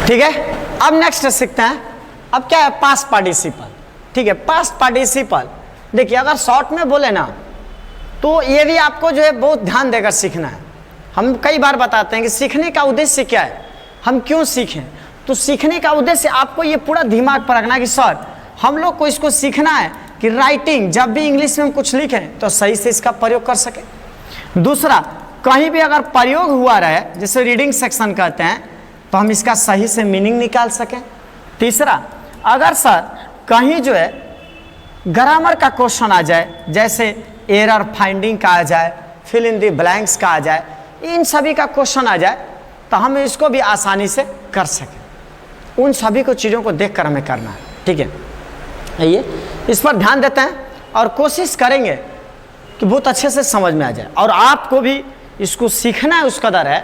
ठीक है। अब नेक्स्ट सीखते हैं, अब क्या है पास्ट पार्टिसिपल। ठीक है, पास्ट पार्टिसिपल देखिए अगर शॉर्ट में बोले ना तो ये भी आपको जो है बहुत ध्यान देकर सीखना है। हम कई बार बताते हैं कि सीखने का उद्देश्य क्या है, हम क्यों सीखें। तो सीखने का उद्देश्य आपको ये पूरा दिमाग पर रखना है कि सर हम लोग को इसको सीखना है कि राइटिंग जब भी इंग्लिश में हम कुछ लिखें तो सही से इसका प्रयोग कर सके। दूसरा, कहीं भी अगर प्रयोग हुआ रहे जैसे रीडिंग सेक्शन कहते हैं तो हम इसका सही से मीनिंग निकाल सकें। तीसरा, अगर सर कहीं जो है ग्रामर का क्वेश्चन आ जाए, जैसे एरर फाइंडिंग का आ जाए, फिल इन द ब्लैंक्स का आ जाए, इन सभी का क्वेश्चन आ जाए तो हम इसको भी आसानी से कर सकें। उन सभी को चीज़ों को देखकर हमें करना है। ठीक है, आइए इस पर ध्यान देते हैं और कोशिश करेंगे कि बहुत अच्छे से समझ में आ जाए और आपको भी इसको सीखना है उस कदर है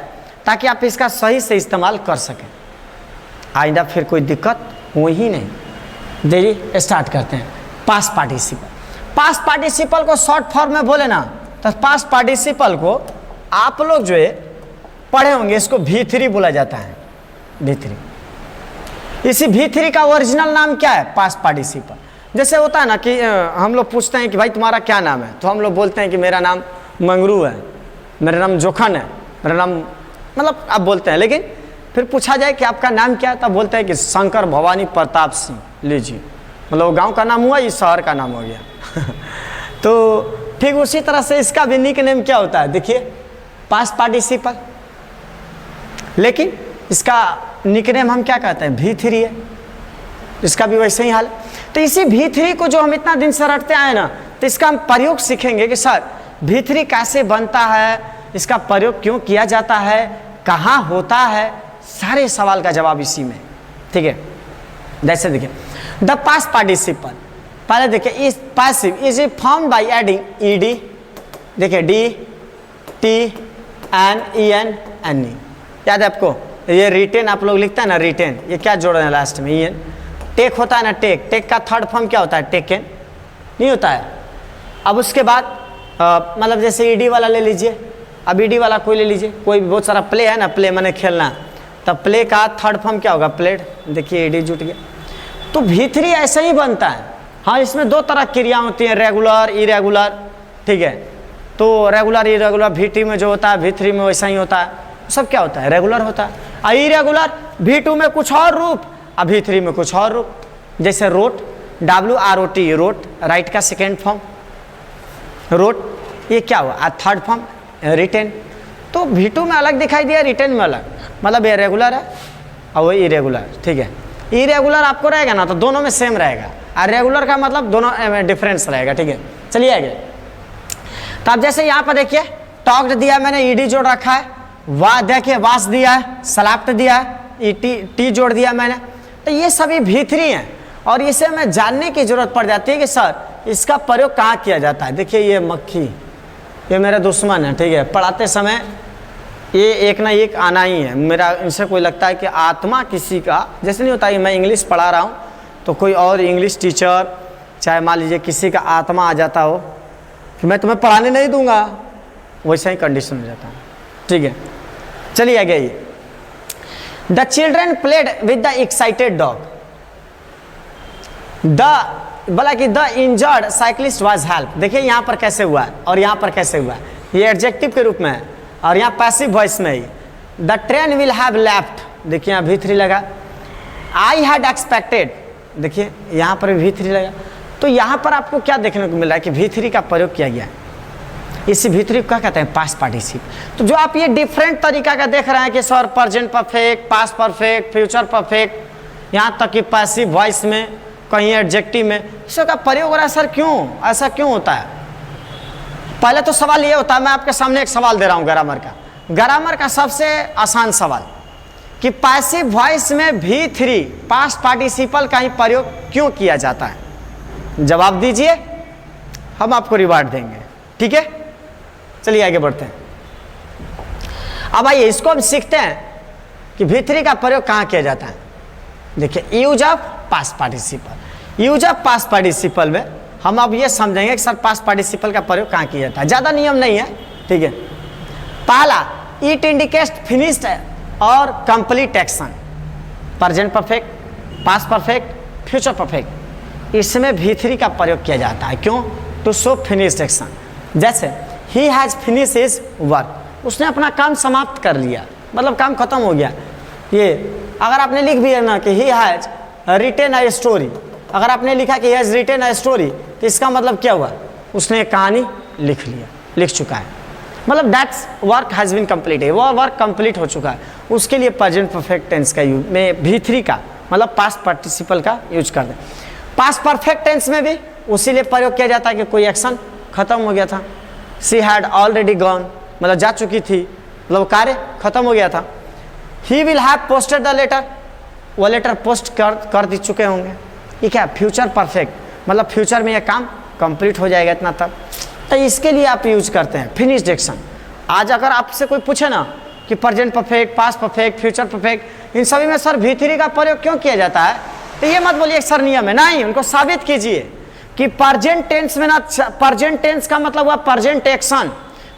ताकि आप इसका सही से इस्तेमाल कर सकें, आइंदा फिर कोई दिक्कत हो ही नहीं। देरी स्टार्ट करते हैं। पास्ट पार्टिसिपल, पास्ट पार्टिसिपल को शॉर्ट फॉर्म में बोले ना तो पास्ट पार्टिसिपल को आप लोग जो है पढ़े होंगे, इसको V3 बोला जाता है। V3, इसी V3 का ओरिजिनल नाम क्या है? Past participle. जैसे होता है ना कि हम लोग पूछते हैं कि भाई तुम्हारा क्या नाम है, तो हम लोग बोलते हैं कि मेरा नाम मंगरू है, मेरा नाम जोखन है, मेरा नाम मतलब आप बोलते हैं। लेकिन फिर पूछा जाए कि आपका नाम क्या है तब बोलते हैं कि शंकर भवानी प्रताप सिंह। लीजिए, मतलब गांव का नाम हुआ, ये शहर का नाम हो गया। तो ठीक उसी तरह से इसका भी निक नेम क्या होता है, देखिए पास्ट पार्टिसिपल, लेकिन इसका निक नेम हम क्या कहते हैं? V3 है। इसका भी वैसे ही हाल है। तो इसी V3 को जो हम इतना दिन से रटते आए ना, तो इसका हम प्रयोग सीखेंगे कि सर V3 कैसे बनता है, इसका प्रयोग क्यों किया जाता है, कहाँ होता है, सारे सवाल का जवाब इसी में। ठीक है, जैसे देखिए द पास्ट पार्टिसिपल, पहले देखिए इस passive is form by adding ed, देखिए D T N E N N E, याद है आपको? ये रिटेन आप लोग लिखते हैं ना, रिटेन, ये क्या जोड़ रहे हैं लास्ट में? E N. टेक होता है ना, टेक, टेक का थर्ड फॉर्म क्या होता है? टेकन, नहीं होता है। अब उसके बाद मतलब जैसे ईडी वाला ले लीजिए, अब ईडी वाला कोई ले लीजिए, कोई भी, बहुत सारा प्ले है ना, प्ले मैंने खेलना, तब प्ले का थर्ड फॉर्म क्या होगा? प्लेड। देखिए ईडी जुट गया। तो V3 ऐसे ही बनता है। हाँ, इसमें दो तरह क्रिया होती हैं, रेगुलर इरेगुलर। ठीक है, तो रेगुलर इरेगुलर V2 में जो होता है V3 में वैसा ही होता है, सब क्या होता है? रेगुलर होता है। और इरेगुलर V2 में कुछ और रूप और V3 में कुछ और रूप। जैसे रोट, WROT, रोट, राइट का सेकेंड फॉर्म रोट, ये क्या हुआ? और थर्ड फॉर्म रिटेन। तो V2 में अलग दिखाई दिया, रिटेन में अलग, मतलब ये रेगुलर है और वो इरेगुलर। ठीक है, इरेगुलर आपको रहेगा ना तो दोनों में सेम रहेगा, और रेगुलर का मतलब दोनों में डिफरेंस रहेगा। ठीक है, चलिए आगे। तो अब जैसे यहाँ पर देखिए टॉक्ड दिया मैंने, ईडी जोड़ रखा है, वाह देखिए वास दिया है, स्लैप्ट दिया है, टी जोड़ दिया मैंने। तो ये सभी V3 हैं और इसे हमें जानने की जरूरत पड़ जाती है कि सर इसका प्रयोग कहाँ किया जाता है। देखिए ये मक्खी, ये मेरा दुश्मन है। ठीक है, पढ़ाते समय ये एक ना एक आना ही है मेरा। इनसे कोई लगता है कि आत्मा किसी का, जैसे नहीं होता है मैं इंग्लिश पढ़ा रहा हूँ तो कोई और इंग्लिश टीचर, चाहे मान लीजिए किसी का आत्मा आ जाता हो कि मैं तुम्हें पढ़ाने नहीं दूंगा, वैसा ही कंडीशन हो जाता है। ठीक है, चलिए आगे। The children played with the excited dog, बोला कि the injured cyclist was help. देखिए यहाँ पर कैसे हुआ है और यहाँ पर कैसे हुआ है, ये एडजेक्टिव के रूप में है और यहाँ पैसिव वॉइस में ही। The train will have left, देखिए यहाँ V3 लगा। आई हैड एक्सपेक्टेड, देखिए यहाँ पर V3 लगा। तो यहाँ पर आपको क्या देखने को मिल रहा है कि V3 का प्रयोग किया गया है। इसी V3 को क्या कहते हैं? Past participle. तो जो आप ये डिफरेंट तरीका का देख रहे हैं कि sir present perfect, past perfect, future perfect, यहाँ तक कि पैसिव वॉइस में, कहीं एडजेक्टिव में, इसका प्रयोग हो रहा है। सर क्यों ऐसा क्यों होता है? पहले तो सवाल ये होता है, मैं आपके सामने एक सवाल दे रहा हूँ ग्रामर का सबसे आसान सवाल कि पैसिव वॉइस में V3 पास्ट पार्टिसिपल का ही प्रयोग क्यों किया जाता है? जवाब दीजिए, हम आपको रिवार्ड देंगे। ठीक है, चलिए आगे बढ़ते हैं। अब आइए इसको हम सीखते हैं कि V3 का प्रयोग कहाँ किया जाता है। देखिए use of past participle, use of past participle में हम अब ये समझेंगे कि सर पास्ट पार्टिसिपल का प्रयोग कहाँ किया जाता है। ज़्यादा नियम नहीं है। ठीक है, पहला इट इंडिकेट्स फिनिश्ड और complete action. Present perfect, past perfect, future perfect, इसमें V3 का प्रयोग किया जाता है। क्यों? To show finished action. जैसे he has finish his work, उसने अपना काम समाप्त कर लिया, मतलब काम खत्म हो गया। ये अगर आपने लिख भी है ना कि he has retain a story, अगर आपने लिखा कि he has retain a story, तो इसका मतलब क्या हुआ? उसने एक कहानी लिख चुका है, मतलब that's work has been completed, वो वर्क कंप्लीट हो चुका है। उसके लिए प्रेजेंट परफेक्ट टेंस का यूज में V3 का मतलब पास्ट पार्टिसिपल का यूज कर दें। पास्ट परफेक्ट टेंस में भी उसी लिए प्रयोग किया जाता है कि कोई एक्शन खत्म हो गया था। सी हैड ऑलरेडी गॉन, मतलब जा चुकी थी, मतलब कार्य खत्म हो गया था। He will have posted the letter, वो लेटर पोस्ट कर दी चुके होंगे। ये क्या? फ्यूचर परफेक्ट, मतलब फ्यूचर में यह काम कंप्लीट हो जाएगा इतना तब, तो इसके लिए आप यूज करते हैं फिनिश्ड एक्शन। आज अगर आपसे कोई पूछे ना कि present perfect, past perfect, future perfect, इन सभी में सर V3 का प्रयोग क्यों किया जाता है, तो ये मत बोलिए सर नियम है, नहीं, उनको साबित कीजिए कि प्रेजेंट टेंस में ना, प्रेजेंट टेंस का मतलब हुआ प्रेजेंट एक्शन,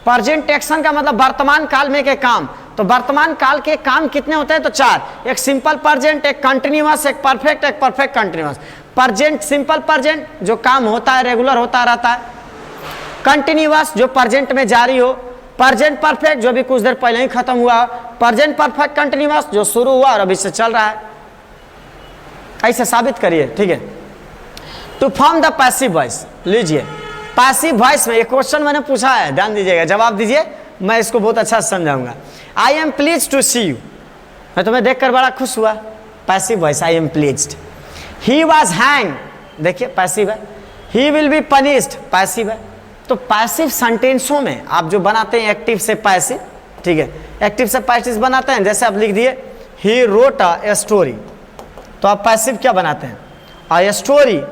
प्रेजेंट एक्शन का मतलब वर्तमान काल में के काम। तो वर्तमान काल के काम कितने होते हैं? तो 4, एक सिंपल प्रेजेंट, एक कंटिन्यूअस, एक perfect continuous. Present simple present जो काम होता है रेगुलर होता रहता है, कंटिन्यूअस जो प्रेजेंट में जारी हो, प्रेजेंट परफेक्ट जो भी कुछ देर पहले ही खत्म हुआ, प्रेजेंट परफेक्ट कंटिन्यूअस जो शुरू हुआ और अभी से चल रहा है। ऐसे साबित करिए, ठीक है। To form the passive voice, लीजिए पैसिव वॉइस में एक क्वेश्चन मैंने पूछा है, ध्यान दीजिएगा, जवाब दीजिए, मैं इसको बहुत अच्छा समझाऊंगा। I am please to see you, मैं तुम्हें देखकर बड़ा खुश हुआ। Passive voice I am pleased. He was hang, देखिए पैसिव है। He will be punished, passive है। तो पैसिव सेंटेंसों में आप जो बनाते हैं एक्टिव से पैसिव, ठीक है, एक्टिव से पैसिव बनाते हैं। जैसे आप लिख दिए ही रोट अ स्टोरी, तो आप पैसिव क्या बनाते हैं? A story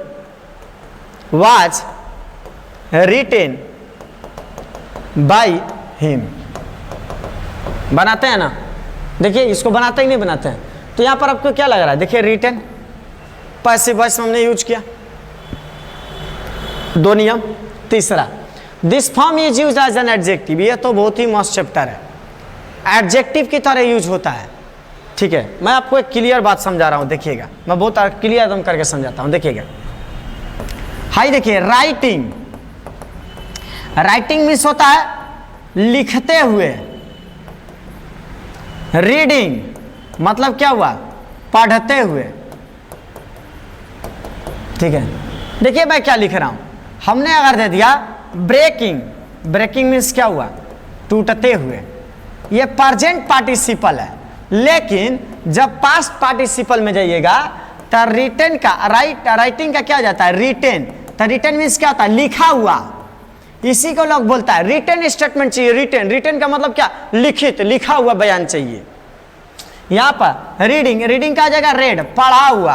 was written by him, बनाते हैं ना। देखिए इसको बनाते ही नहीं बनाते हैं, तो यहां पर आपको क्या लग रहा है? देखिए रिटेन पैसिव वॉइस में हमने यूज किया, 2 नियम। तीसरा, this form is used as an adjective, ये तो बहुत ही मस्त चैप्टर है, एडजेक्टिव की तरह यूज होता है, ठीक है। मैं आपको एक क्लियर बात समझा रहा हूं, देखिएगा, मैं बहुत क्लियर एकदम करके समझाता हूं, देखिएगा। हाई देखिए, राइटिंग, राइटिंग मीन्स होता है लिखते हुए। रीडिंग मतलब क्या हुआ? पढ़ते हुए, ठीक है। देखिए मैं क्या लिख रहा हूं, हमने अगर दे दिया ब्रेकिंग, ब्रेकिंग मीन्स क्या हुआ? टूटते हुए। ये प्रेजेंट पार्टिसिपल है, लेकिन जब पास्ट पार्टिसिपल में जाइएगा तो रिटेन का, राइटिंग का क्या हो जाता है? रिटेन। तो रिटेन मीन्स क्या होता है? लिखा हुआ। इसी को लोग बोलता है रिटेन स्टेटमेंट चाहिए। रिटेन, रिटेन का मतलब क्या? लिखित, लिखा हुआ बयान चाहिए। यहां पर रीडिंग, रीडिंग का आ जाएगा रेड, पढ़ा हुआ।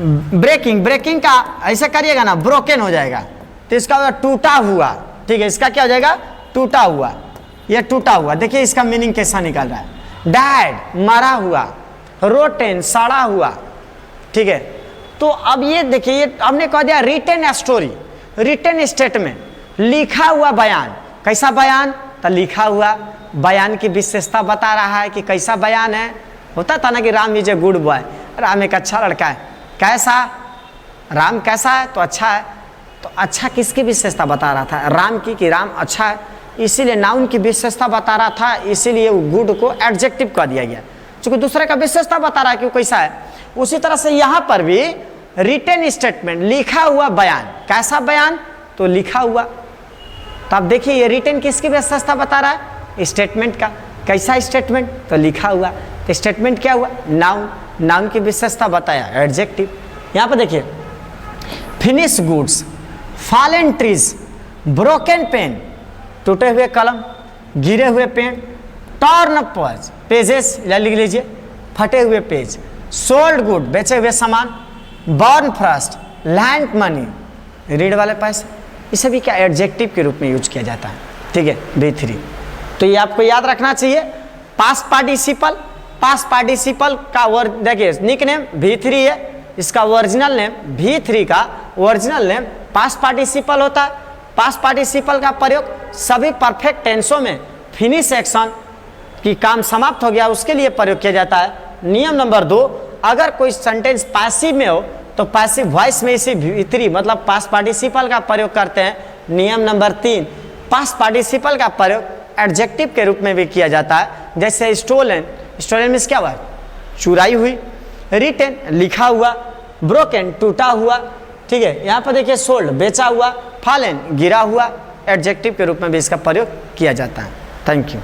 ब्रेकिंग, ब्रेकिंग का ऐसे करिएगा ना ब्रोकन हो जाएगा, तो इसका होगा टूटा हुआ, ठीक है। इसका क्या हो जाएगा? टूटा हुआ, ये टूटा हुआ। देखिए इसका मीनिंग कैसा निकल रहा है। डैड, मरा हुआ। रोटेन, सड़ा हुआ, ठीक है। तो अब ये देखिए, ये हमने कह दिया रिटेन स्टोरी, रिटेन स्टेटमेंट, लिखा हुआ बयान। कैसा बयान? तो लिखा हुआ बयान की विशेषता बता रहा है कि कैसा बयान है। होता था ना कि Ram is a good boy, Ram एक अच्छा लड़का है। कैसा? राम कैसा है? तो अच्छा है। तो अच्छा किसकी विशेषता बता रहा था? राम की, कि राम अच्छा है, इसीलिए नाउन की विशेषता बता रहा था, इसीलिए गुड को एडजेक्टिव कह दिया गया, क्योंकि दूसरे का विशेषता बता रहा है कि वो कैसा है। उसी तरह से यहाँ पर भी रिटेन स्टेटमेंट, लिखा हुआ बयान। कैसा बयान? तो लिखा हुआ। तो आप देखिए ये रिटेन किसकी विशेषता बता रहा है? स्टेटमेंट का। कैसा स्टेटमेंट? तो लिखा हुआ। तो स्टेटमेंट क्या हुआ? नाउन, नाउन की विशेषता बताया, एडजेक्टिव। यहाँ पर देखिए finish goods, fallen trees, broken pen, टूटे हुए कलम, गिरे हुए पेड़, टॉर्न पेजेस, लिख लीजिए फटे हुए पेज, सोल्ड गुड, बेचे हुए सामान, born first, land money, read वाले पैसे, इसे भी क्या एडजेक्टिव के रूप में यूज किया जाता है, ठीक है। V3, तो ये आपको याद रखना चाहिए। पास्ट पार्टिसिपल, पास्ट पार्टिसिपल का वर्ड देखिए, निक नेम V3 है, इसका ओरिजिनल नेम V3 का ओरिजिनल नेम पास्ट पार्टिसिपल होता है। पास्ट पार्टिसिपल का प्रयोग सभी परफेक्ट टेंसों में फिनिश एक्शन की काम समाप्त हो गया उसके लिए प्रयोग किया जाता है। नियम नंबर 2, अगर कोई सेंटेंस पैसिव में हो तो पैसिव वॉइस में इसी भीतरी मतलब पास्ट पार्टिसिपल का प्रयोग करते हैं। नियम नंबर 3, पास्ट पार्टिसिपल का प्रयोग एडजेक्टिव के रूप में भी किया जाता है, जैसे स्टोलन, स्टोलन मीन्स क्या हुआ, चुराई हुई, रिटेन लिखा हुआ, ब्रोकन टूटा हुआ, ठीक है। यहाँ पर देखिए सोल्ड बेचा हुआ, फॉलन गिरा हुआ, एडजेक्टिव के रूप में भी इसका प्रयोग किया जाता है। Thank you.